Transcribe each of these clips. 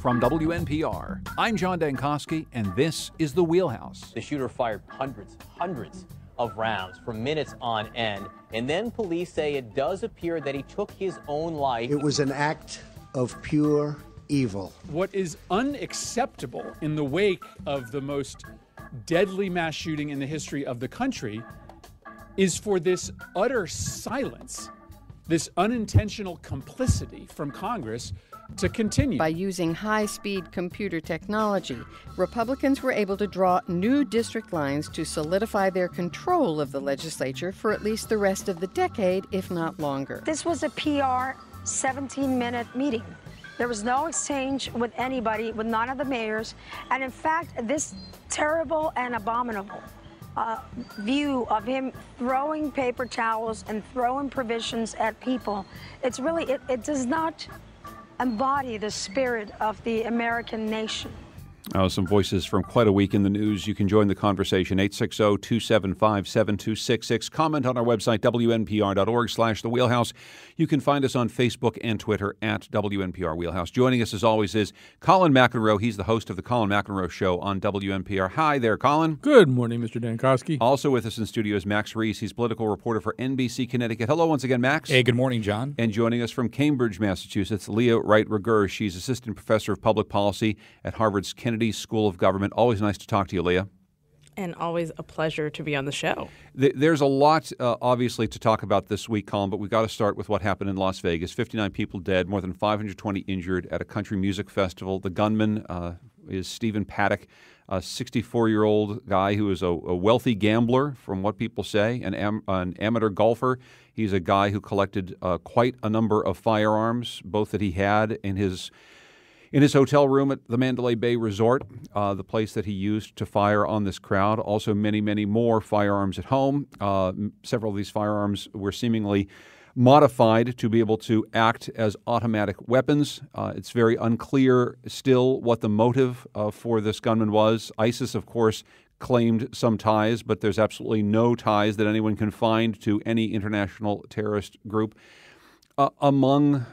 From WNPR, I'm John Dankosky, and this is The Wheelhouse. The shooter fired hundreds of rounds for minutes on end, and then police say it does appear that he took his own life. It was an act of pure evil. What is unacceptable in the wake of the most deadly mass shooting in the history of the country is for this utter silence, this unintentional complicity from Congress to continue. By using high-speed computer technology, Republicans were able to draw new district lines to solidify their control of the legislature for at least the rest of the decade, if not longer. This was a PR 17-minute meeting. There was no exchange with anybody, with none of the mayors. And in fact, this terrible and abominable view of him throwing paper towels and throwing provisions at people, it's really, it does not embody the spirit of the American nation. Some voices from quite a week in the news. You can join the conversation, 860-275-7266. Comment on our website, wnpr.org/The Wheelhouse. You can find us on Facebook and Twitter at WNPR Wheelhouse. Joining us, as always, is Colin McEnroe. He's the host of the Colin McEnroe Show on WNPR. Hi there, Colin. Good morning, Mr. Dankosky. Also with us in studio is Max Reese. He's political reporter for NBC Connecticut. Hello once again, Max. Hey, good morning, John. And joining us from Cambridge, Massachusetts, Leah Wright-Rigueur. She's assistant professor of public policy at Harvard's Kennedy School of Government. Always nice to talk to you, Leah. And always a pleasure to be on the show. There's a lot, obviously, to talk about this week, Colin, but we've got to start with what happened in Las Vegas. 59 people dead, more than 520 injured at a country music festival. The gunman is Stephen Paddock, a 64-year-old guy who is a wealthy gambler, from what people say, an amateur golfer. He's a guy who collected quite a number of firearms, both that he had in his hotel room at the Mandalay Bay Resort, the place that he used to fire on this crowd. Also many, many more firearms at home. Several of these firearms were seemingly modified to be able to act as automatic weapons. It's very unclear still what the motive for this gunman was. ISIS, of course, claimed some ties, but there's absolutely no ties that anyone can find to any international terrorist group. Among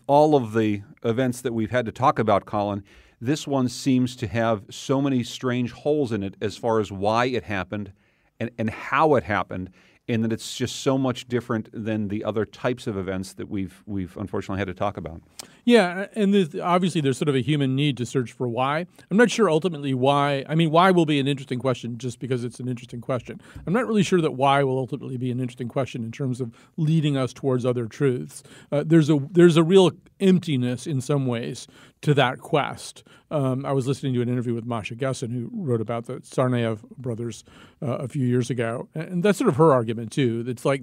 all of the events that we've had to talk about, Colin, this one seems to have so many strange holes in it as far as why it happened and how it happened, and that it's just so much different than the other types of events that we've unfortunately had to talk about. Yeah, and obviously there's sort of a human need to search for why. I'm not sure ultimately why. I mean, why will be an interesting question just because it's an interesting question. I'm not really sure that why will ultimately be an interesting question in terms of leading us towards other truths. There's a real emptiness in some ways to that quest. I was listening to an interview with Masha Gessen, who wrote about the Tsarnaev brothers a few years ago, and that's sort of her argument too. It's like,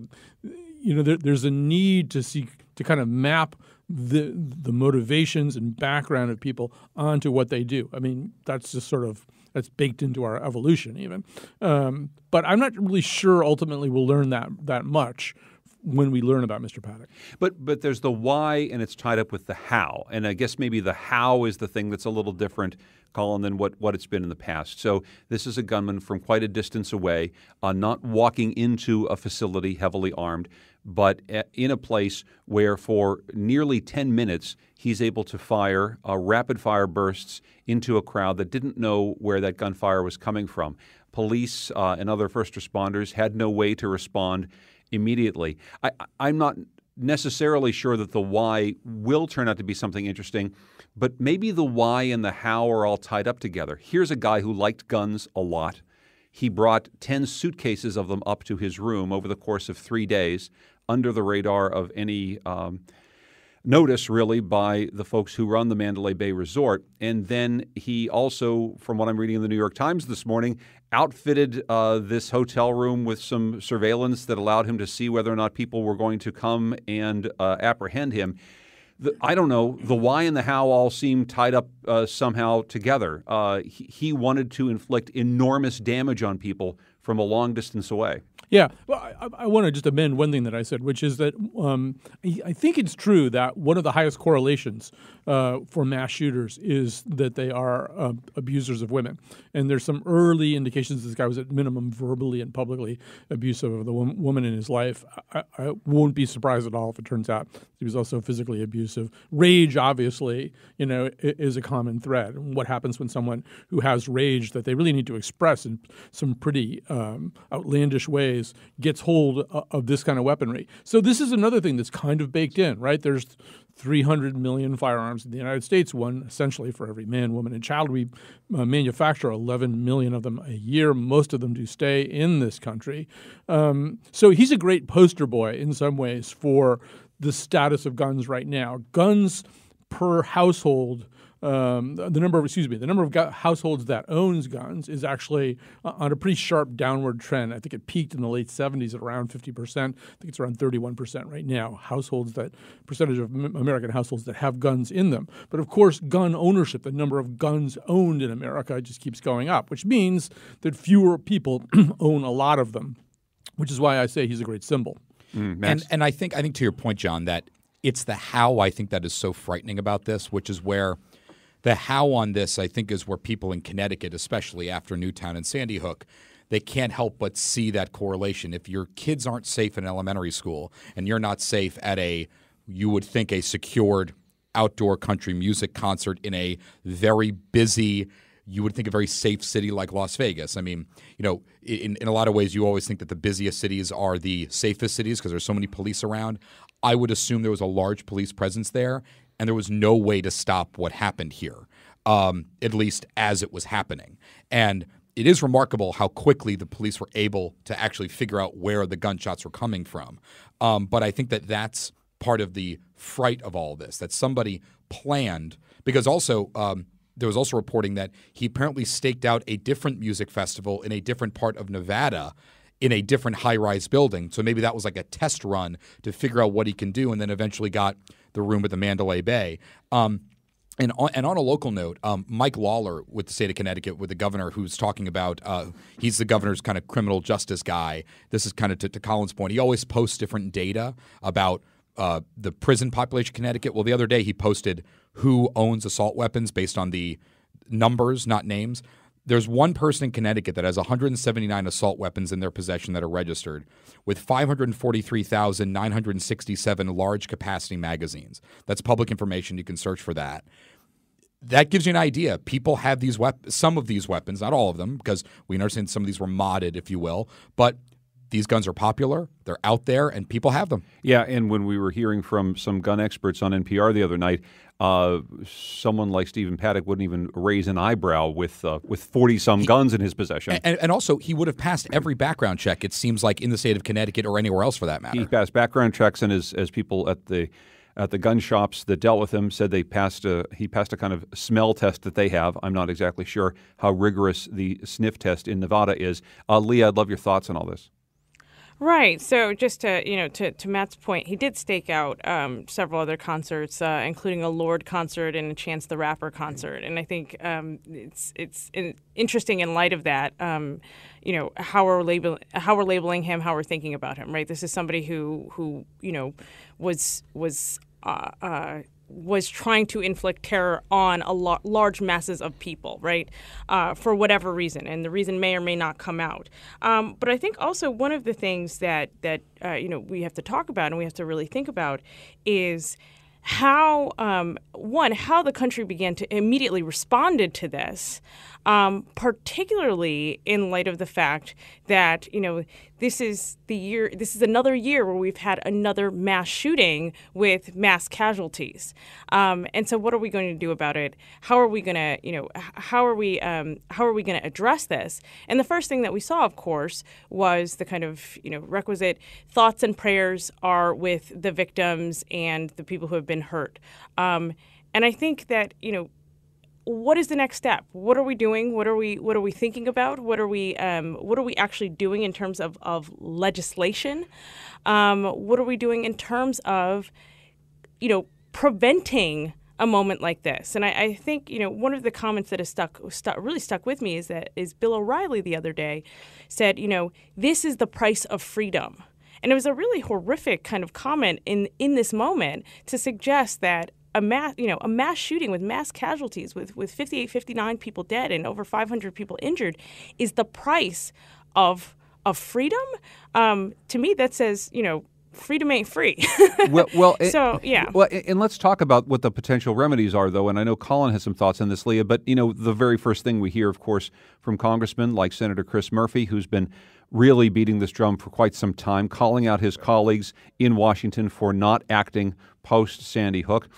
there's a need to kind of map the motivations and background of people onto what they do. I mean, that's just that's baked into our evolution even. But I'm not really sure ultimately we'll learn that much when we learn about Mr. Paddock. But there's the why, and it's tied up with the how. And I guess maybe the how is the thing that's a little different, Colin, than what it's been in the past. So this is a gunman from quite a distance away, not walking into a facility heavily armed, but in a place where for nearly 10 minutes he's able to fire rapid-fire bursts into a crowd that didn't know where that gunfire was coming from. Police and other first responders had no way to respond immediately. I'm not necessarily sure that the why will turn out to be something interesting, but maybe the why and the how are all tied up together. Here's a guy who liked guns a lot. He brought 10 suitcases of them up to his room over the course of 3 days, under the radar of any notice, really, by the folks who run the Mandalay Bay Resort. And then he also, from what I'm reading in the New York Times this morning, outfitted this hotel room with some surveillance that allowed him to see whether or not people were going to come and apprehend him. I don't know. The why and the how all seem tied up somehow together. He wanted to inflict enormous damage on people from a long distance away. Yeah, well, I want to just amend one thing that I said, which is that I think it's true that one of the highest correlations for mass shooters is that they are abusers of women. And there's some early indications this guy was at minimum verbally and publicly abusive of the woman in his life. I won't be surprised at all if it turns out he was also physically abusive. Rage, obviously, is a common thread. What happens when someone who has rage that they really need to express in some pretty outlandish ways gets hold of this kind of weaponry. So this is another thing that's kind of baked in, right? There's 300 million firearms in the United States, one essentially for every man, woman, and child. We manufacture 11 million of them a year. Most of them do stay in this country. So he's a great poster boy in some ways for the status of guns right now. Guns per household, the number of households that owns guns is actually on a pretty sharp downward trend. I think it peaked in the late 70s at around 50%. I think it's around 31% right now. Percentage of American households that have guns in them. But of course, gun ownership, the number of guns owned in America just keeps going up, which means that fewer people own a lot of them, which is why I say he's a great symbol. And I think to your point, John, that it's the how I think that is so frightening about this, which is where the how on this, I think, is where people in Connecticut, especially after Newtown and Sandy Hook, they can't help but see that correlation. If your kids aren't safe in elementary school and you're not safe at you would think, a secured outdoor country music concert in a very busy, you would think a very safe city like Las Vegas. I mean, in a lot of ways, you always think that the busiest cities are the safest cities because there's so many police around. I would assume there was a large police presence there, and there was no way to stop what happened here, at least as it was happening. And it is remarkable how quickly the police were able to actually figure out where the gunshots were coming from. But I think that that's part of the fright of all this, that somebody planned, because also there was also reporting that he apparently staked out a different music festival in a different part of Nevada in a different high-rise building. So maybe that was like a test run to figure out what he can do, and then eventually got the room at the Mandalay Bay. And on a local note, Mike Lawler with the state of Connecticut, with the governor, who's talking about he's the governor's kind of criminal justice guy. This is kind of to Colin's point. He always posts different data about the prison population of Connecticut. Well, the other day he posted who owns assault weapons based on the numbers, not names. There's one person in Connecticut that has 179 assault weapons in their possession that are registered, with 543,967 large capacity magazines. That's public information. You can search for that. That gives you an idea. People have these some of these weapons, not all of them, because we understand some of these were modded, if you will, but these guns are popular, they're out there, and people have them. Yeah, and when we were hearing from some gun experts on NPR the other night, someone like Stephen Paddock wouldn't even raise an eyebrow with 40-some guns in his possession. And also, he would have passed every background check, it seems like, in the state of Connecticut or anywhere else for that matter. He passed background checks, and as people at the gun shops that dealt with him said he passed a kind of smell test that they have. I'm not exactly sure how rigorous the sniff test in Nevada is. Leah, I'd love your thoughts on all this. Right. So just to Matt's point, he did stake out several other concerts, including a Lorde concert and a Chance the Rapper concert. And I think it's interesting in light of that, how we're labeling him, how we're thinking about him. Right. This is somebody who was trying to inflict terror on large masses of people, right, for whatever reason, and the reason may or may not come out. But I think also one of the things that we have to talk about and we have to really think about is how the country began to immediately responded to this, particularly in light of the fact that this is another year where we've had another mass shooting with mass casualties, and so what are we going to do about it? How are we going to address this? And the first thing that we saw, of course, was the kind of requisite thoughts and prayers are with the victims and the people who have been hurt. And I think that what is the next step? What are we doing? What are we thinking about? What are we actually doing in terms of legislation? What are we doing in terms of preventing a moment like this. And I think, one of the comments that has really stuck with me is Bill O'Reilly the other day said, this is the price of freedom. And it was a really horrific kind of comment in this moment to suggest that a mass shooting with mass casualties, with 58, 59 people dead and over 500 people injured, is the price of freedom. To me, that says, freedom ain't free. Well, And let's talk about what the potential remedies are, though. And I know Colin has some thoughts on this, Leah. But the very first thing we hear, of course, from congressmen like Senator Chris Murphy, who's been really beating this drum for quite some time, calling out his colleagues in Washington for not acting post Sandy Hook.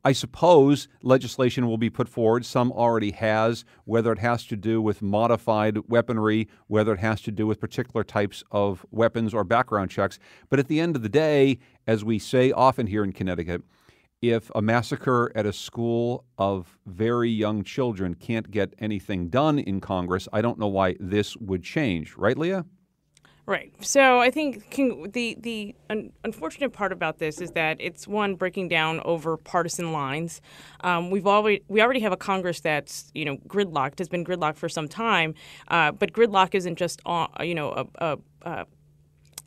I suppose legislation will be put forward. Some already has, whether it has to do with modified weaponry, whether it has to do with particular types of weapons or background checks. But at the end of the day, as we say often here in Connecticut, if a massacre at a school of very young children can't get anything done in Congress, I don't know why this would change. Right, Leah? Right. So I think the unfortunate part about this is that it's breaking down over partisan lines. We already have a Congress that's gridlocked, has been gridlocked for some time, but gridlock isn't just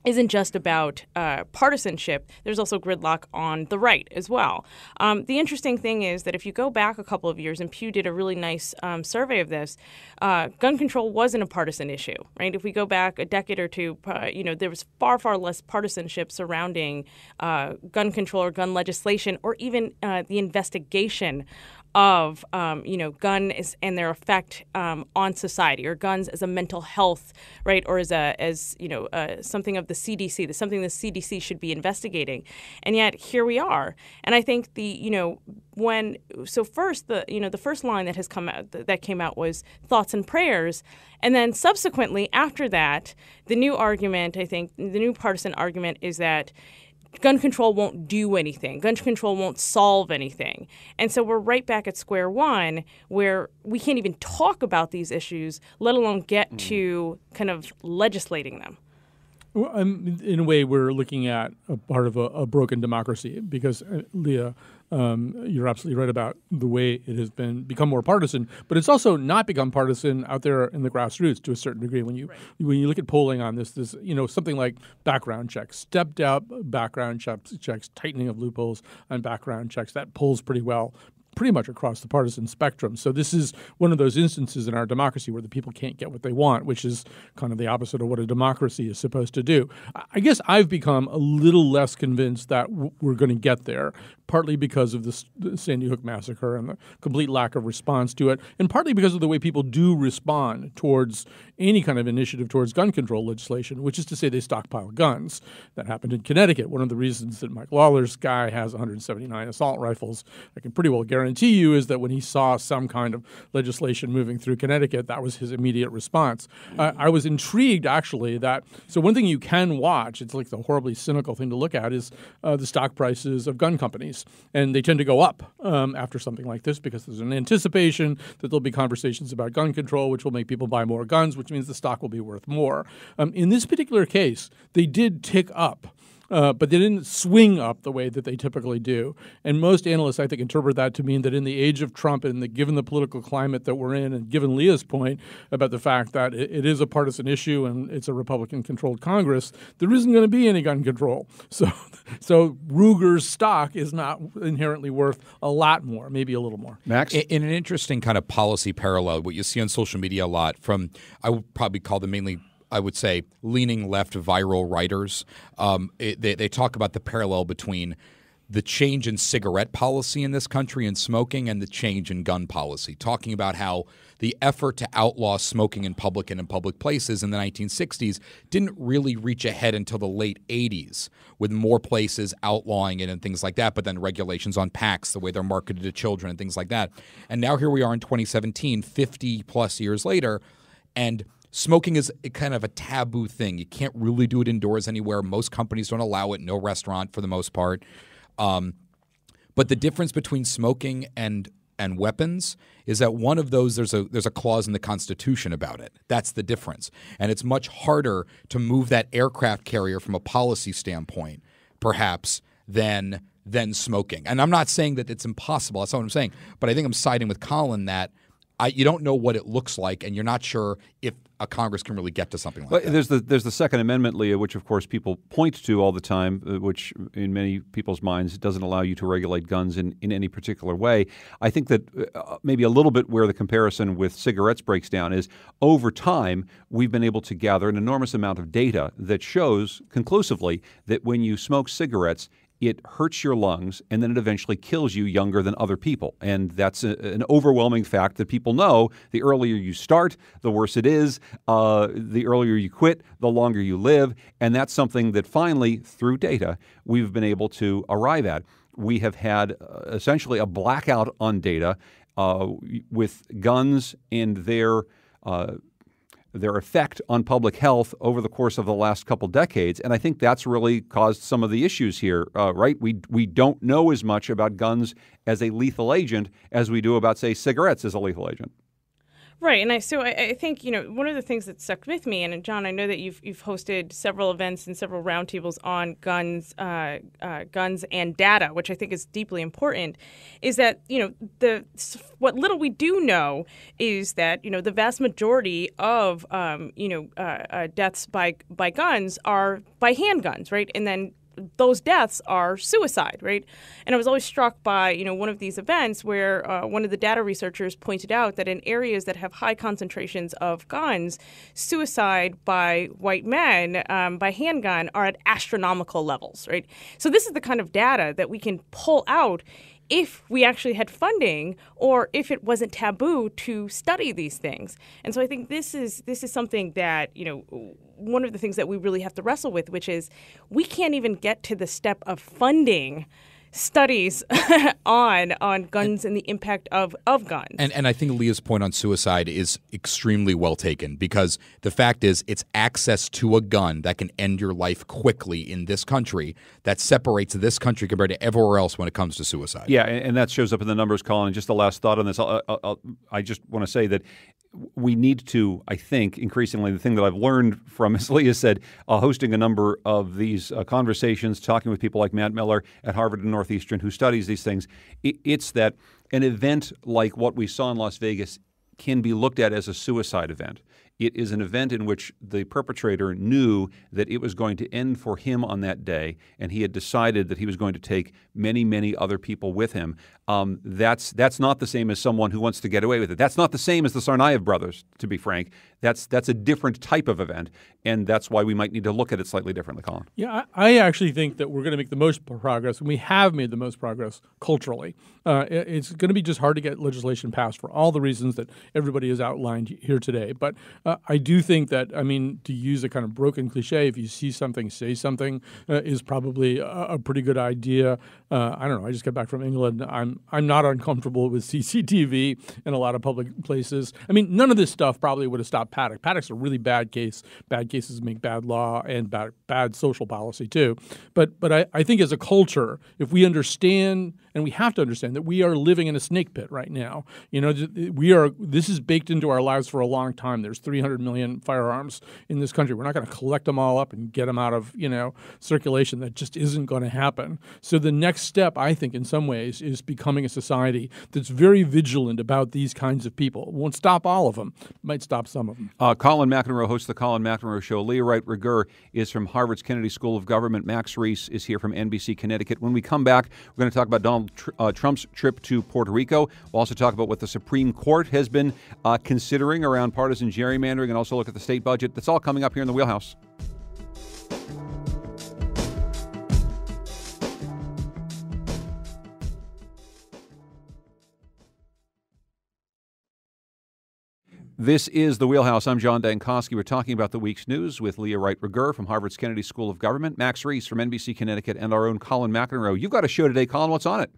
isn't just about partisanship. There's also gridlock on the right as well. The interesting thing is that if you go back a couple of years, and Pew did a really nice survey of this, gun control wasn't a partisan issue, right? If we go back a decade or two, there was far, far less partisanship surrounding gun control or gun legislation, or even the investigation of guns and their effect on society, or guns as a mental health, right, or as something of the CDC, something the CDC should be investigating. And yet here we are. And I think the first line that came out was thoughts and prayers, and then subsequently after that, the new argument, I think, the new partisan argument is that gun control won't do anything. Gun control won't solve anything. And so we're right back at square one, where we can't even talk about these issues, let alone get to kind of legislating them. Well, in a way, we're looking at a part of a broken democracy because, Leah, you're absolutely right about the way it has become more partisan, but it's also not become partisan out there in the grassroots to a certain degree. When you look at polling on this something like background checks, stepped up background checks, tightening of loopholes on background checks, that polls pretty well, pretty much across the partisan spectrum. So this is one of those instances in our democracy where the people can't get what they want, which is kind of the opposite of what a democracy is supposed to do. I guess I've become a little less convinced that we're going to get there, partly because of the Sandy Hook massacre and the complete lack of response to it, and partly because of the way people do respond towards any kind of initiative towards gun control legislation, which is to say they stockpile guns. That happened in Connecticut. One of the reasons that Mike Lawler's guy has 179 assault rifles, I can pretty well guarantee you, is that when he saw some kind of legislation moving through Connecticut, that was his immediate response. I was intrigued, actually, so one thing you can watch, it's like the horribly cynical thing to look at, is the stock prices of gun companies. And they tend to go up after something like this because there's an anticipation that there'll be conversations about gun control, which will make people buy more guns, which means the stock will be worth more. In this particular case, they did tick up. But they didn't swing up the way that they typically do. And most analysts, I think, interpret that to mean that in the age of Trump and given the political climate that we're in, and given Leah's point about the fact that it is a partisan issue and it's a Republican-controlled Congress, there isn't going to be any gun control. So Ruger's stock is not inherently worth a lot more, maybe a little more. Max? In an interesting kind of policy parallel, what you see on social media a lot from, I would probably call them mainly, I would say, leaning left viral writers. They talk about the parallel between the change in cigarette policy in this country and smoking and the change in gun policy, talking about how the effort to outlaw smoking in public and in public places in the 1960s didn't really reach a head until the late 80s, with more places outlawing it and things like that, but then regulations on packs, the way they're marketed to children and things like that. And now here we are in 2017, 50-plus years later, and smoking is kind of a taboo thing. You can't really do it indoors anywhere. Most companies don't allow it, no restaurant for the most part. But the difference between smoking and weapons is that one of those, there's a clause in the Constitution about it. That's the difference. And it's much harder to move that aircraft carrier from a policy standpoint, perhaps, than smoking. And I'm not saying that it's impossible. That's not what I'm saying. But I think I'm siding with Colin that you don't know what it looks like, and you're not sure if a Congress can really get to something like that. There's the Second Amendment, Leah, which of course people point to all the time, which in many people's minds doesn't allow you to regulate guns in any particular way. I think that maybe a little bit where the comparison with cigarettes breaks down is over time we've been able to gather an enormous amount of data that shows conclusively that when you smoke cigarettes, it hurts your lungs, and then it eventually kills you younger than other people. And that's an overwhelming fact that people know. The earlier you start, the worse it is. The earlier you quit, the longer you live. And that's something that finally, through data, we've been able to arrive at. We have had essentially a blackout on data with guns and their effect on public health over the course of the last couple decades. And I think that's really caused some of the issues here, right? We don't know as much about guns as a lethal agent as we do about, say, cigarettes as a lethal agent. Right, and I think one of the things that stuck with me, and John, I know that you've hosted several events and several roundtables on guns and data, which I think is deeply important, is that what little we do know is that the vast majority of deaths by guns are by handguns, right, and then those deaths are suicide, right? And I was always struck by, one of these events where one of the data researchers pointed out that in areas that have high concentrations of guns, suicide by white men by handgun are at astronomical levels, right? So this is the kind of data that we can pull out if we actually had funding or if it wasn't taboo to study these things. And so I think this is something that, one of the things that we really have to wrestle with, which is we can't even get to the step of funding studies on guns and the impact of guns. And I think Leah's point on suicide is extremely well taken, because the fact is it's access to a gun that can end your life quickly in this country that separates this country compared to everywhere else when it comes to suicide. Yeah, and that shows up in the numbers, Colin. And just the last thought on this, I just want to say that we need to, I think, increasingly, the thing that I've learned from, as Leah said, hosting a number of these conversations, talking with people like Matt Miller at Harvard and Northeastern who studies these things, it's that an event like what we saw in Las Vegas can be looked at as a suicide event. It is an event in which the perpetrator knew that it was going to end for him on that day, and he had decided that he was going to take many, many other people with him. That's not the same as someone who wants to get away with it. That's not the same as the Tsarnaev brothers, to be frank. That's a different type of event, and that's why we might need to look at it slightly differently, Colin. Yeah, I actually think that we're going to make the most progress, and we have made the most progress culturally. It's going to be just hard to get legislation passed for all the reasons that everybody has outlined here today. But I do think that, to use a kind of broken cliche, if you see something, say something, is probably a pretty good idea. I don't know. I just got back from England. I'm not uncomfortable with CCTV in a lot of public places. None of this stuff probably would have stopped Paddock. Paddock's a really bad case. Bad cases make bad law and bad social policy too. But I think as a culture, if we understand, and we have to understand that we are living in a snake pit right now. This is baked into our lives for a long time. There's 300 million firearms in this country. We're not going to collect them all up and get them out of, circulation. That just isn't going to happen. So the next step, I think, in some ways, is becoming a society that's very vigilant about these kinds of people. It won't stop all of them. It might stop some of them. Colin McEnroe hosts the Colin McEnroe Show. Leah Wright Rigueur is from Harvard's Kennedy School of Government. Max Reese is here from NBC Connecticut. When we come back, we're going to talk about Donald Trump's trip to Puerto Rico. We'll also talk about what the Supreme Court has been considering around partisan gerrymandering, and also look at the state budget. That's all coming up here in the Wheelhouse. This is The Wheelhouse. I'm John Dankosky. We're talking about the week's news with Leah Wright Rigueur from Harvard's Kennedy School of Government, Max Reese from NBC Connecticut, and our own Colin McEnroe. You've got a show today, Colin. What's on it?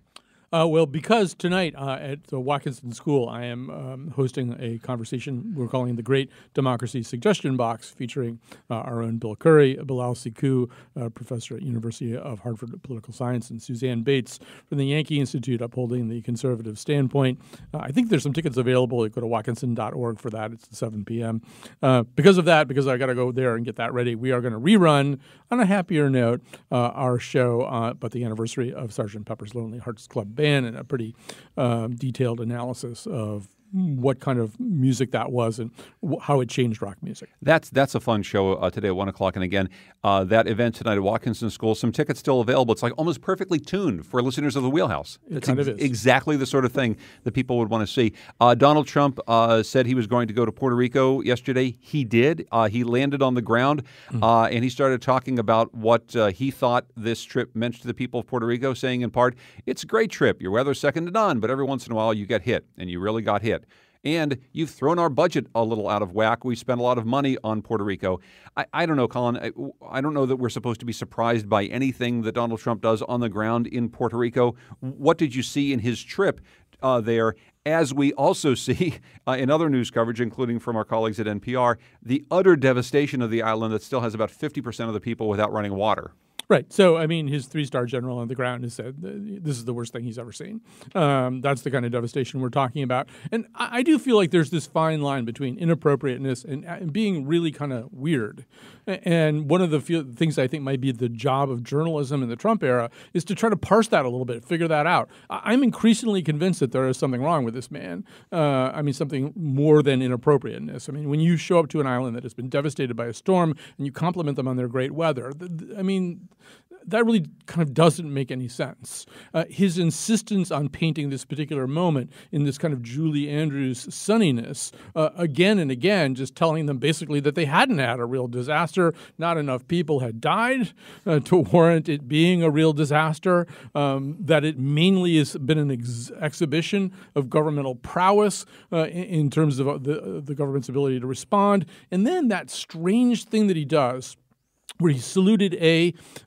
Well, because tonight at the Watkinson School, I am hosting a conversation we're calling the Great Democracy Suggestion Box, featuring our own Bill Curry, Bilal Siku, professor at University of Harvard Political Science, and Suzanne Bates from the Yankee Institute, upholding the conservative standpoint. I think there's some tickets available. You go to watkinson.org for that. It's at 7 p.m. Because I got to go there and get that ready, we are going to rerun, on a happier note, our show about the anniversary of Sgt. Pepper's Lonely Hearts Club Band, and a pretty detailed analysis of what kind of music that was and how it changed rock music. That's a fun show today at 1 o'clock. And again, that event tonight at Watkinson School, some tickets still available. It's like almost perfectly tuned for listeners of the Wheelhouse. It's kind of is. Exactly the sort of thing that people would want to see. Donald Trump said he was going to go to Puerto Rico yesterday. He did. He landed on the ground, and he started talking about what he thought this trip meant to the people of Puerto Rico, saying in part, it's a great trip. Your weather's second to none, but every once in a while you get hit, and you really got hit. And you've thrown our budget a little out of whack. We spent a lot of money on Puerto Rico. I don't know, Colin. I don't know that we're supposed to be surprised by anything that Donald Trump does on the ground in Puerto Rico. What did you see in his trip there? As we also see in other news coverage, including from our colleagues at NPR, the utter devastation of the island that still has about 50% of the people without running water. Right. So, I mean, his three-star general on the ground has said this is the worst thing he's ever seen. That's the kind of devastation we're talking about. And I do feel like there's this fine line between inappropriateness and being really kind of weird. And one of the things I think might be the job of journalism in the Trump era is to try to parse that a little bit, figure that out. I'm increasingly convinced that there is something wrong with this man. Something more than inappropriateness. I mean, when you show up to an island that has been devastated by a storm and you compliment them on their great weather, that really kind of doesn't make any sense. His insistence on painting this particular moment in this kind of Julie Andrews sunniness, again and again, just telling them basically that they hadn't had a real disaster, not enough people had died to warrant it being a real disaster, that it mainly has been an exhibition of governmental prowess in terms of the government's ability to respond. And then that strange thing that he does, where he saluted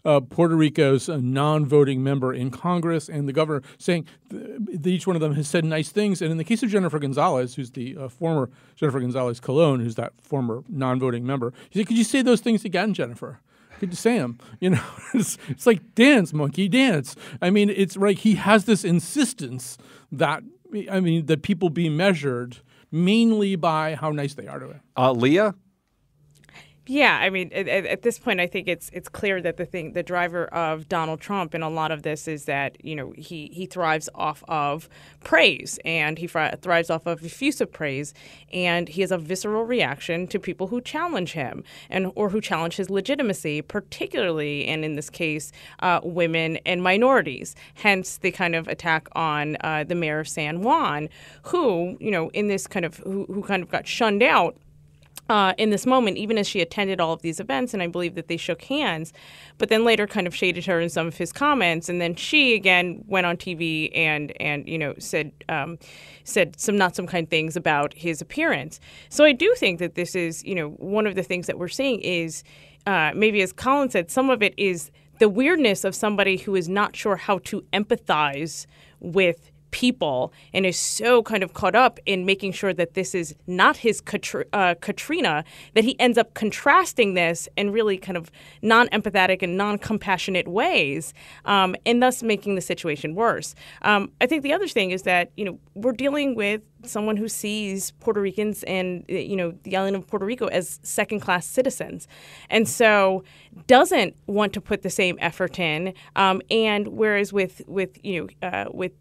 Puerto Rico's non-voting member in Congress, and the governor saying that each one of them has said nice things. And in the case of Jennifer Gonzalez, who's the former Jennifer Gonzalez Colon, who's that former non-voting member, he said, "Could you say those things again, Jennifer? Could you say them?" It's like dance, monkey, dance. I mean, it's right. He has this insistence that people be measured mainly by how nice they are to him. Leah? Yeah, I mean, at this point, I think it's clear that the driver of Donald Trump in a lot of this is that, he thrives off of praise, and he thrives off of effusive praise, and he has a visceral reaction to people who challenge him or who challenge his legitimacy, particularly, and in this case, women and minorities. Hence the kind of attack on the mayor of San Juan, who, in this kind of who kind of got shunned out in this moment, even as she attended all of these events, and I believe that they shook hands, but then later kind of shaded her in some of his comments, and then she again went on TV and said some not some kind things about his appearance. So I do think that this is one of the things that we're seeing is maybe, as Colin said, some of it is the weirdness of somebody who is not sure how to empathize with people and is so kind of caught up in making sure that this is not his Katrina, that he ends up contrasting this in really kind of non-empathetic and non-compassionate ways, and thus making the situation worse. I think the other thing is that, we're dealing with someone who sees Puerto Ricans and, the island of Puerto Rico as second-class citizens, and so doesn't want to put the same effort in. And whereas with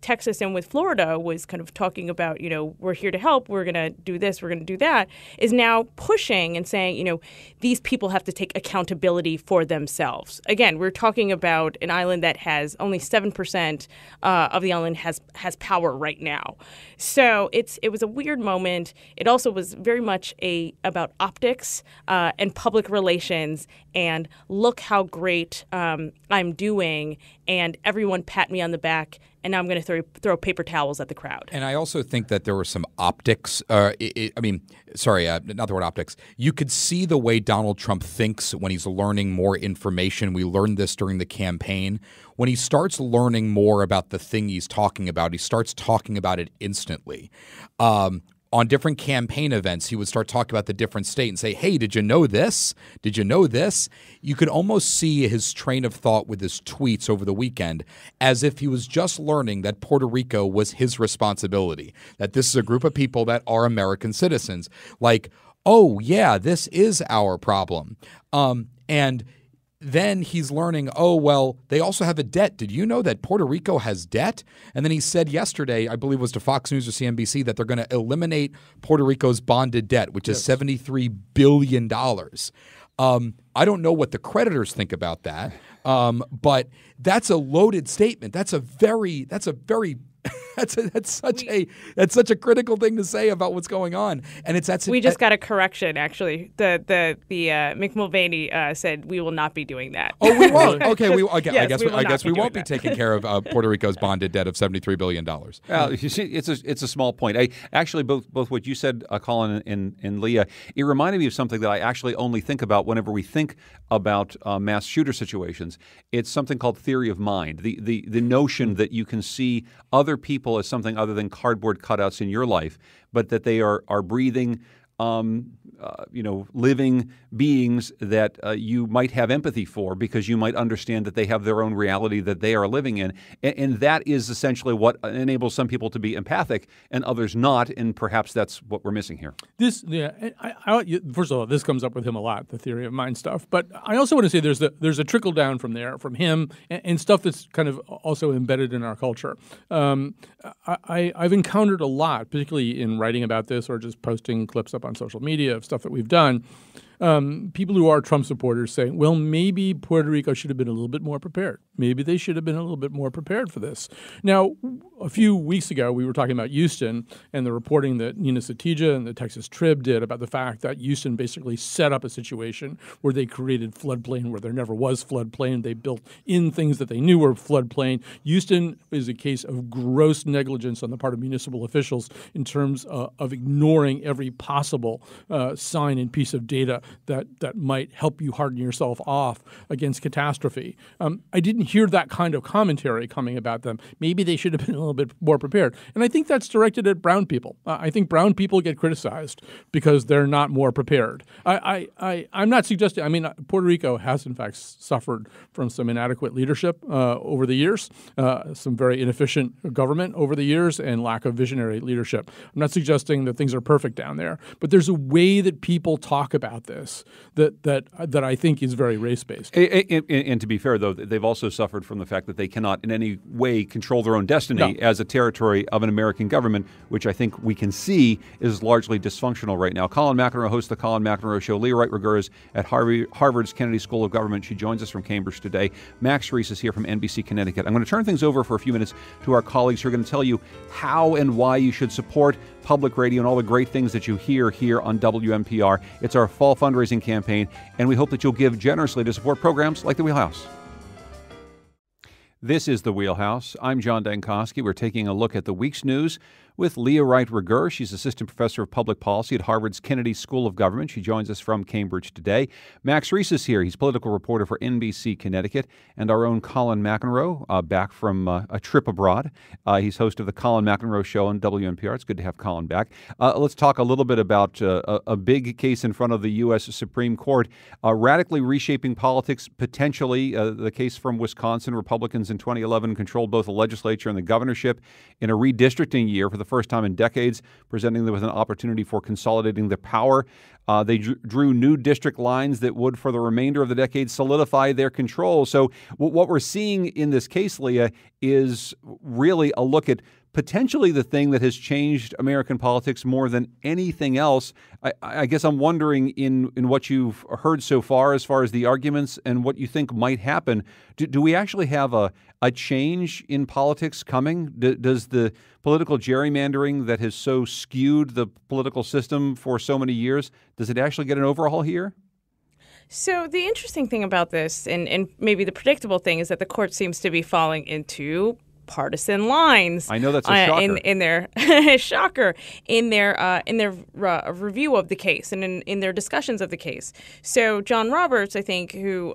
Texas and with Florida was kind of talking about, we're here to help, we're going to do this, we're going to do that, is now pushing and saying, these people have to take accountability for themselves. Again, we're talking about an island that has only 7% of the island has power right now. So it was a weird moment. It also was very much about optics and public relations and look how great I'm doing, and everyone pat me on the back and now I'm going to throw paper towels at the crowd. And I also think that there were some optics. Not the word optics. You could see the way Donald Trump thinks when he's learning more information. We learned this during the campaign. When he starts learning more about the thing he's talking about, he starts talking about it instantly. On different campaign events, he would start talking about the different state and say, hey, did you know this? Did you know this? You could almost see his train of thought with his tweets over the weekend as if he was just learning that Puerto Rico was his responsibility, that this is a group of people that are American citizens. Like, oh, yeah, this is our problem. And then he's learning, oh, well, they also have a debt. Did you know that Puerto Rico has debt? And then he said yesterday, I believe it was to Fox News or CNBC, that they're going to eliminate Puerto Rico's bonded debt, which is $73 billion. I don't know what the creditors think about that, but that's a loaded statement. That's such a critical thing to say about what's going on, and we just got a correction. Actually, the Mick Mulvaney said we will not be doing that. Oh, we won't. Okay, I guess we won't be that. taking care of Puerto Rico's bonded debt of $73 billion. You see, it's a small point. Actually, both what you said, Colin and Leah, it reminded me of something that I actually only think about whenever we think about mass shooter situations. It's something called theory of mind. The notion that you can see other people as something other than cardboard cutouts in your life, but that they are breathing, living beings that you might have empathy for because you might understand that they have their own reality that they are living in. And that is essentially what enables some people to be empathic and others not, and perhaps that's what we're missing here. First of all, this comes up with him a lot, the theory of mind stuff. But I also want to say there's a trickle down from there, from him, and stuff that's kind of also embedded in our culture. I've encountered a lot, particularly in writing about this or just posting clips up on social media of stuff that we've done. People who are Trump supporters saying, well, maybe Puerto Rico should have been a little bit more prepared. Maybe they should have been a little bit more prepared for this. Now, a few weeks ago, we were talking about Houston and the reporting that Nina Satija and the Texas Trib did about the fact that Houston basically set up a situation where they created floodplain where there never was floodplain. They built in things that they knew were floodplain. Houston is a case of gross negligence on the part of municipal officials in terms of ignoring every possible sign and piece of data that might help you harden yourself off against catastrophe. I didn't hear that kind of commentary coming about them. Maybe they should have been a little bit more prepared. And I think that's directed at brown people. I think brown people get criticized because they're not more prepared. I'm not suggesting, Puerto Rico has in fact suffered from some inadequate leadership over the years, some very inefficient government over the years, and lack of visionary leadership. I'm not suggesting that things are perfect down there, but there's a way that people talk about this that I think is very race-based. And to be fair, though, they've also suffered from the fact that they cannot in any way control their own destiny as a territory of an American government, which I think we can see is largely dysfunctional right now. Colin McEnroe hosts the Colin McEnroe Show. Leah Wright-Rigueur is at Harvard's Kennedy School of Government. She joins us from Cambridge today. Max Reese is here from NBC Connecticut. I'm going to turn things over for a few minutes to our colleagues who are going to tell you how and why you should support public radio and all the great things that you hear here on WNPR. It's our fall fundraising campaign, and we hope that you'll give generously to support programs like The Wheelhouse. This is The Wheelhouse. I'm John Dankosky. We're taking a look at the week's news with Leah Wright-Rigueur. She's Assistant Professor of Public Policy at Harvard's Kennedy School of Government. She joins us from Cambridge today. Max Reese is here. He's political reporter for NBC Connecticut. And our own Colin McEnroe, back from a trip abroad. He's host of the Colin McEnroe Show on WNPR. It's good to have Colin back. Let's talk a little bit about a big case in front of the U.S. Supreme Court, radically reshaping politics, potentially. The case from Wisconsin, Republicans in 2011 controlled both the legislature and the governorship in a redistricting year for the first time in decades, presenting them with an opportunity for consolidating their power. They drew new district lines that would, for the remainder of the decade, solidify their control. So what we're seeing in this case, Leah, is really a look at potentially the thing that has changed American politics more than anything else. I guess I'm wondering in what you've heard so far as the arguments and what you think might happen. Do we actually have a change in politics coming? Does the political gerrymandering that has so skewed the political system for so many years, does it actually get an overhaul here? So the interesting thing about this, and maybe the predictable thing, is that the court seems to be falling into partisan lines. I know that's a shocker. In their shocker in their review of the case and in their discussions of the case. So John Roberts, I think, who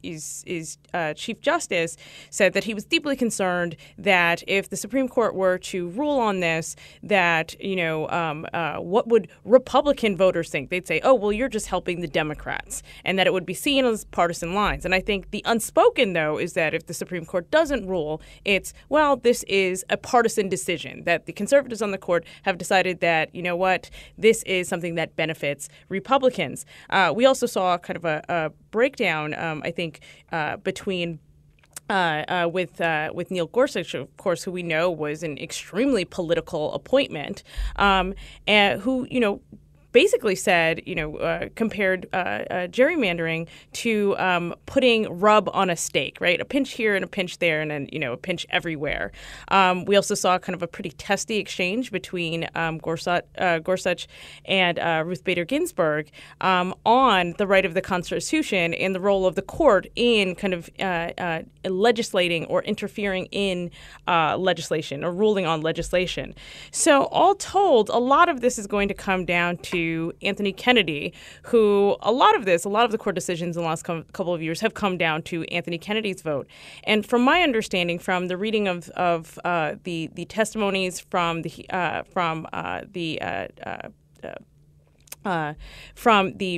is Chief Justice, said that he was deeply concerned that if the Supreme Court were to rule on this, that what would Republican voters think? They'd say, "Oh, well, you're just helping the Democrats," and that it would be seen as partisan lines. And I think the unspoken, though, is that if the Supreme Court doesn't rule, it's, well, this is a partisan decision, that the conservatives on the court have decided that, you know what, this is something that benefits Republicans. We also saw kind of a breakdown, I think, between with Neil Gorsuch, of course, who we know was an extremely political appointment, and who, basically said, compared gerrymandering to putting rub on a steak, right? A pinch here and a pinch there, and then a pinch everywhere. We also saw kind of a pretty testy exchange between Gorsuch and Ruth Bader Ginsburg on the right of the Constitution and the role of the court in kind of legislating or interfering in legislation or ruling on legislation. So all told, a lot of this is going to come down to Anthony Kennedy, who a lot of the court decisions in the last couple of years have come down to Anthony Kennedy's vote. And from my understanding, from the reading of the testimonies from the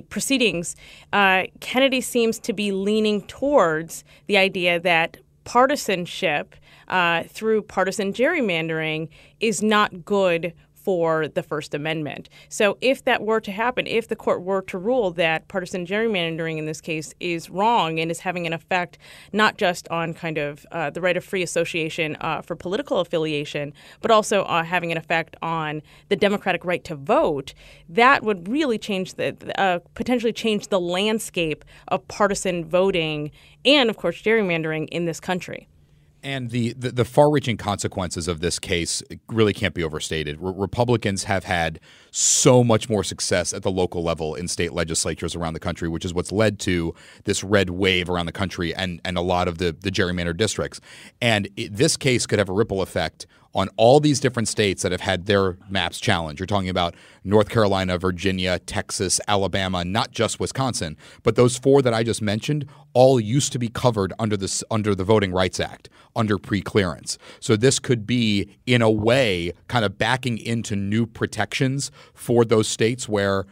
proceedings, Kennedy seems to be leaning towards the idea that partisanship through partisan gerrymandering is not good for the First Amendment. So if that were to happen, if the court were to rule that partisan gerrymandering in this case is wrong and is having an effect not just on kind of the right of free association for political affiliation, but also having an effect on the democratic right to vote, that would really change potentially change the landscape of partisan voting and, of course, gerrymandering in this country. And the far-reaching consequences of this case really can't be overstated. Republicans have had so much more success at the local level in state legislatures around the country, which is what's led to this red wave around the country and a lot of the gerrymandered districts. And this case could have a ripple effect on all these different states that have had their maps challenged. You're talking about North Carolina, Virginia, Texas, Alabama, not just Wisconsin, but those four that I just mentioned all used to be covered under the Voting Rights Act, under pre-clearance. So this could be, in a way, kind of backing into new protections for those states where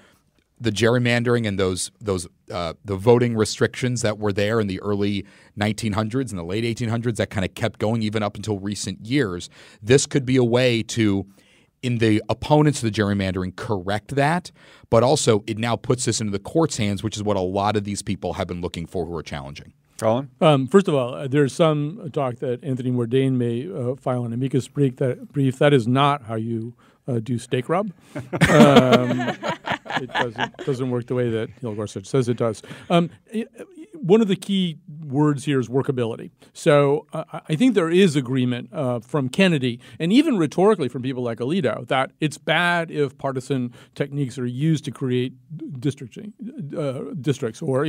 the gerrymandering and the voting restrictions that were there in the early 1900s and the late 1800s that kind of kept going even up until recent years. This could be a way to, in the opponents of the gerrymandering, correct that, but also it now puts this into the court's hands, which is what a lot of these people have been looking for who are challenging. Colin? First of all, there's some talk that Anthony Bourdain may file an amicus brief. That is not how you do steak rub. It doesn't work the way that Neil Gorsuch says it does. One of the key words here is workability. So I think there is agreement from Kennedy and even rhetorically from people like Alito that it's bad if partisan techniques are used to create districts or,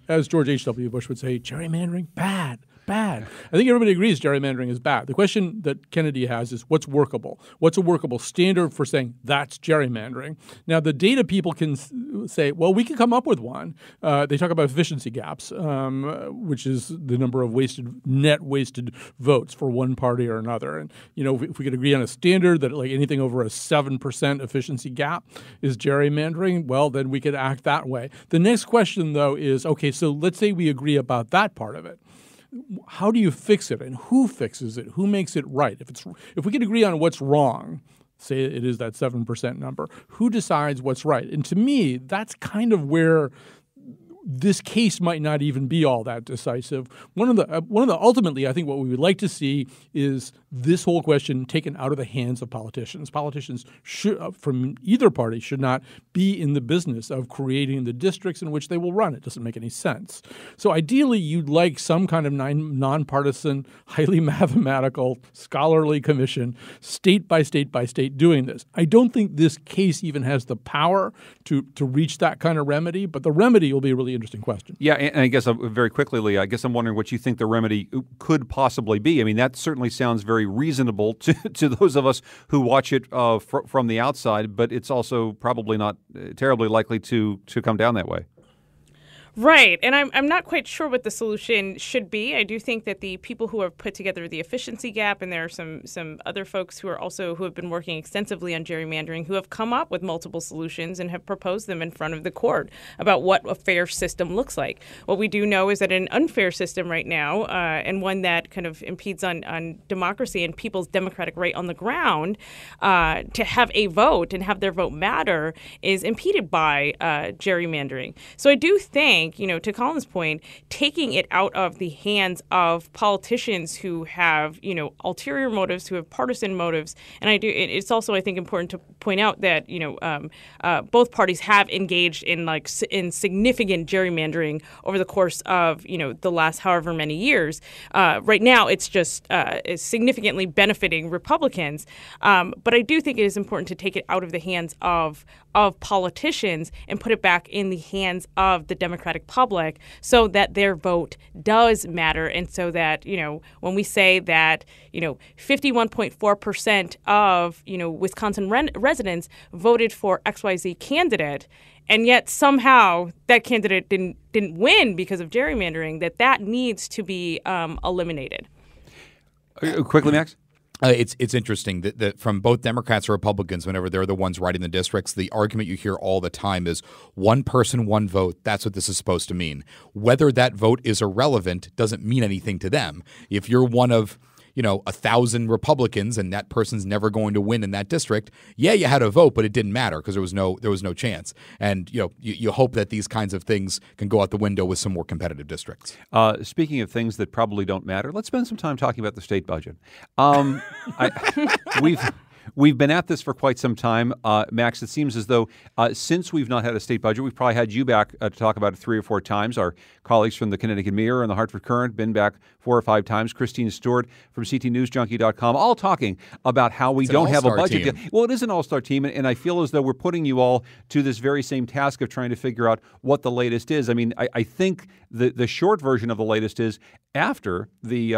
as George H.W. Bush would say, gerrymandering, bad. I think everybody agrees gerrymandering is bad. The question that Kennedy has is what's workable? What's a workable standard for saying that's gerrymandering? Now, the data people can say, well, we can come up with one. They talk about efficiency gaps, which is the number of net wasted votes for one party or another. And, if we could agree on a standard that like anything over a 7% efficiency gap is gerrymandering, well, then we could act that way. The next question, though, is, okay, so let's say we agree about that part of it. How do you fix it, and who fixes it? Who makes it right? If we can agree on what's wrong, say it is that 7% number, who decides what's right? And to me, that's kind of where this case might not even be all that decisive. One of the ultimately, I think what we would like to see is this whole question taken out of the hands of politicians. Politicians from either party should not be in the business of creating the districts in which they will run. It doesn't make any sense. So ideally, you'd like some kind of nonpartisan, highly mathematical, scholarly commission, state by state by state, doing this. I don't think this case even has the power to reach that kind of remedy, but the remedy will be really interesting question. Yeah, and I guess very quickly, Lee, I guess I'm wondering what you think the remedy could possibly be. I mean, that certainly sounds very reasonable to those of us who watch it from the outside, but it's also probably not terribly likely to come down that way. Right, and I'm not quite sure what the solution should be. I do think that the people who have put together the efficiency gap, and there are some other folks who have been working extensively on gerrymandering, who have come up with multiple solutions and have proposed them in front of the court about what a fair system looks like. What we do know is that an unfair system right now, and one that kind of impedes on democracy and people's democratic right on the ground to have a vote and have their vote matter, is impeded by gerrymandering. So I do think, to Colin's point, taking it out of the hands of politicians who have, ulterior motives, who have partisan motives, and it's also, I think, important to point out that, both parties have engaged in significant gerrymandering over the course of, the last however many years. Right now, it's just is significantly benefiting Republicans. But I do think it is important to take it out of the hands of politicians and put it back in the hands of the Democratic public so that their vote does matter. And so that, when we say that, 51.4% of, Wisconsin residents voted for XYZ candidate, and yet somehow that candidate didn't win because of gerrymandering, that needs to be eliminated. Quickly, Max? It's interesting that from both Democrats or Republicans, whenever they're the ones writing the districts, the argument you hear all the time is one person, one vote. That's what this is supposed to mean. Whether that vote is irrelevant doesn't mean anything to them. If you're one of 1,000 Republicans and that person's never going to win in that district, yeah, you had a vote, but it didn't matter because there was no chance. And you hope that these kinds of things can go out the window with some more competitive districts. Speaking of things that probably don't matter, let's spend some time talking about the state budget. We've been at this for quite some time. Max, it seems as though since we've not had a state budget, we've probably had you back to talk about it 3 or 4 times. Our colleagues from the Connecticut Mirror and the Hartford Courant been back 4 or 5 times. Christine Stewart from CTNewsJunkie.com, all talking about how we don't have a budget. Well, it is an all-star team, and I feel as though we're putting you all to this very same task of trying to figure out what the latest is. I mean, I think the short version of the latest is after the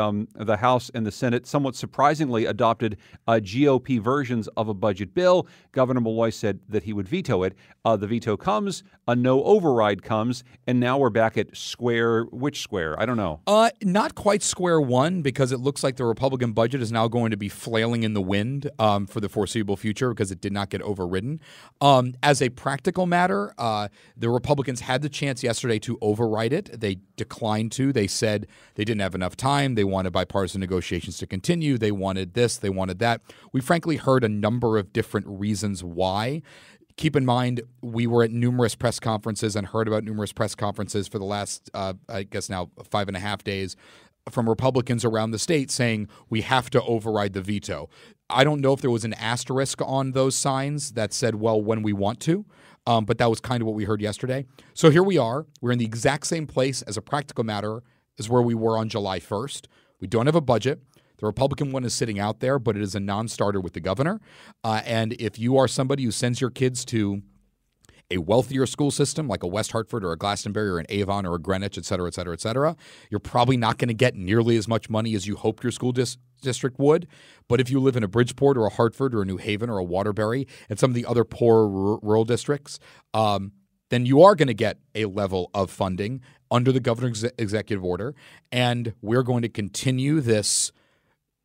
House and the Senate somewhat surprisingly adopted GOP versions of a budget bill, Governor Malloy said that he would veto it. The veto comes, a no override comes, and now we're back at which square? I don't know. Not quite square one, because it looks like the Republican budget is now going to be flailing in the wind for the foreseeable future because it did not get overridden. As a practical matter, the Republicans had the chance yesterday to override it. They declined to. They said they didn't have enough time. They wanted bipartisan negotiations to continue. They wanted this. They wanted that. We frankly heard a number of different reasons why. Keep in mind, we were at numerous press conferences and heard about numerous press conferences for the last, I guess now 5.5 days from Republicans around the state saying we have to override the veto. I don't know if there was an asterisk on those signs that said, well, when we want to. But that was kind of what we heard yesterday. So here we are. We're in the exact same place as a practical matter as where we were on July 1st. We don't have a budget. The Republican one is sitting out there, but it is a non-starter with the governor. And if you are somebody who sends your kids to a wealthier school system like a West Hartford or a Glastonbury or an Avon or a Greenwich, et cetera, et cetera, et cetera, you're probably not going to get nearly as much money as you hoped your school district would. But if you live in a Bridgeport or a Hartford or a New Haven or a Waterbury and some of the other poor rural districts, then you are going to get a level of funding under the governor's executive order. And we're going to continue this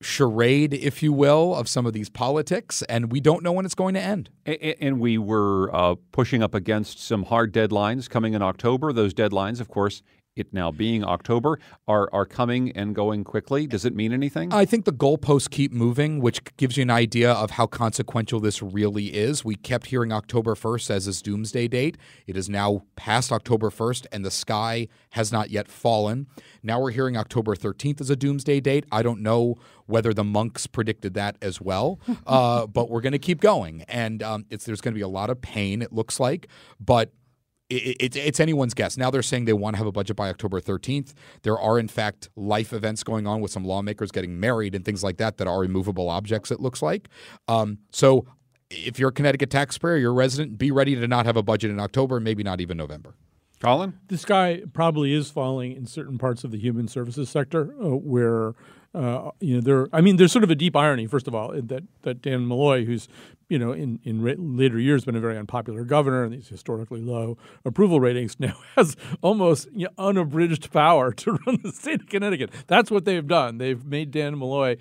charade, if you will, of some of these politics, and we don't know when it's going to end. And we were pushing up against some hard deadlines coming in October. Those deadlines, of course, it now being October, are coming and going quickly. Does it mean anything? I think the goalposts keep moving, which gives you an idea of how consequential this really is. We kept hearing October 1st as this doomsday date. It is now past October 1st, and the sky has not yet fallen. Now we're hearing October 13th as a doomsday date. I don't know whether the monks predicted that as well, but we're going to keep going. And there's going to be a lot of pain, it looks like, but it's anyone's guess. Now they're saying they want to have a budget by October 13th. There are, in fact, life events going on with some lawmakers getting married and things like that are immovable objects, it looks like. So if you're a Connecticut taxpayer, you're a resident, be ready to not have a budget in October, maybe not even November. Colin? This guy probably is falling in certain parts of the human services sector where there's sort of a deep irony, first of all, that Dan Malloy, who's in later years been a very unpopular governor and these historically low approval ratings, now has almost unabridged power to run the state of Connecticut. That's what they've done. They've made Dan Malloy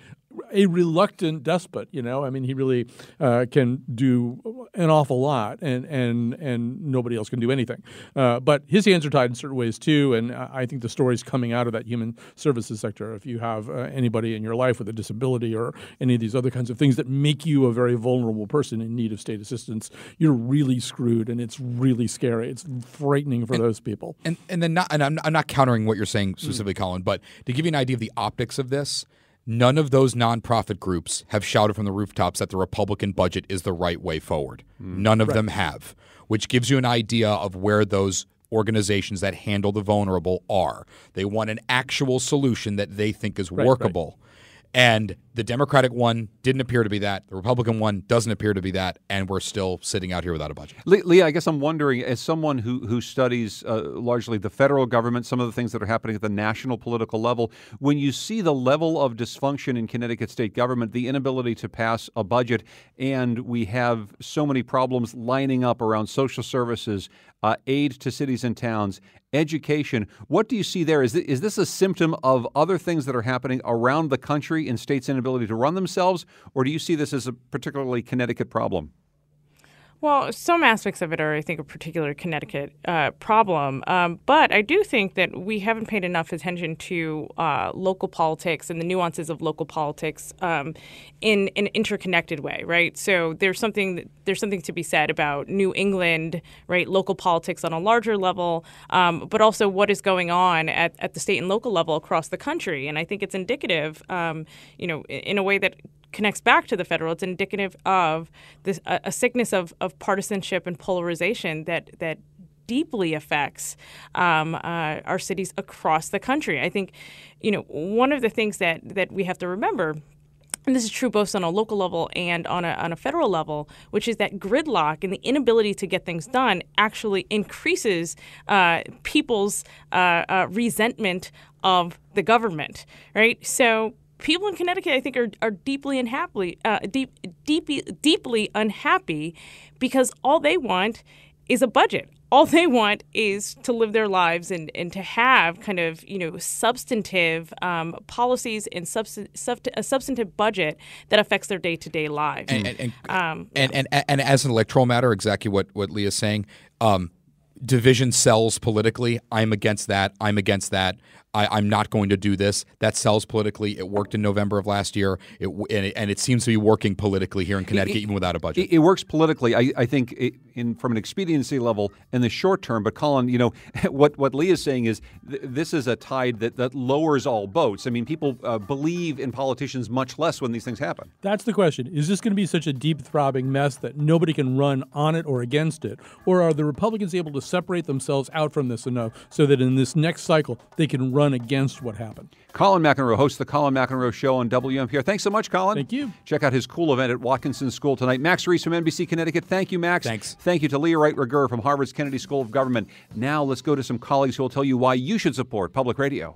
a reluctant despot. He really can do an awful lot, and nobody else can do anything. But his hands are tied in certain ways too, and I think the stories coming out of that human services sector, if you have anybody in your life with a disability or any of these other kinds of things that make you a very vulnerable person in need of state assistance, you're really screwed, and it's really scary. It's frightening for those people. And I'm not countering what you're saying specifically, Colin, but to give you an idea of the optics of this, none of those nonprofit groups have shouted from the rooftops that the Republican budget is the right way forward. None of them have, which gives you an idea of where those organizations that handle the vulnerable are. They want an actual solution that they think is workable. And the Democratic one didn't appear to be that. The Republican one doesn't appear to be that. And we're still sitting out here without a budget. Leah, I guess I'm wondering, as someone who studies largely the federal government, some of the things that are happening at the national political level, when you see the level of dysfunction in Connecticut state government, the inability to pass a budget, and we have so many problems lining up around social services, aid to cities and towns, education, what do you see there? Is this a symptom of other things that are happening around the country in states' inability to run themselves, or do you see this as a particularly Connecticut problem? Well, some aspects of it are, I think, a particular Connecticut problem. But I do think that we haven't paid enough attention to local politics and the nuances of local politics in an interconnected way, right? So there's something to be said about New England, right? Local politics on a larger level, but also what is going on at the state and local level across the country. And I think it's indicative, in a way that connects back to the federal. It's indicative of this a sickness of partisanship and polarization that deeply affects our cities across the country. I think, one of the things that we have to remember, and this is true both on a local level and on a federal level, which is that gridlock and the inability to get things done actually increases people's resentment of the government, right? So people in Connecticut, I think, are deeply unhappy because all they want is a budget. All they want is to live their lives and to have kind of substantive policies and a substantive budget that affects their day-to-day lives. And as an electoral matter, exactly what Leah's saying. Division sells politically. I'm against that. I'm against that. I'm not going to do this. That sells politically. It worked in November of last year, and it seems to be working politically here in Connecticut, even without a budget. It works politically, I think, from an expediency level in the short term. But Colin, what Leah is saying is this is a tide that lowers all boats. I mean, people believe in politicians much less when these things happen. That's the question. Is this going to be such a deep throbbing mess that nobody can run on it or against it? Or are the Republicans able to separate themselves out from this enough so that in this next cycle they can run against what happened? Colin McEnroe hosts the Colin McEnroe Show on WMPR. Thanks so much, Colin. Thank you. Check out his cool event at Watkinson School tonight. Max Reese from NBC Connecticut. Thank you, Max. Thanks. Thank you to Leah Wright-Rigueur from Harvard's Kennedy School of Government. Now let's go to some colleagues who will tell you why you should support public radio.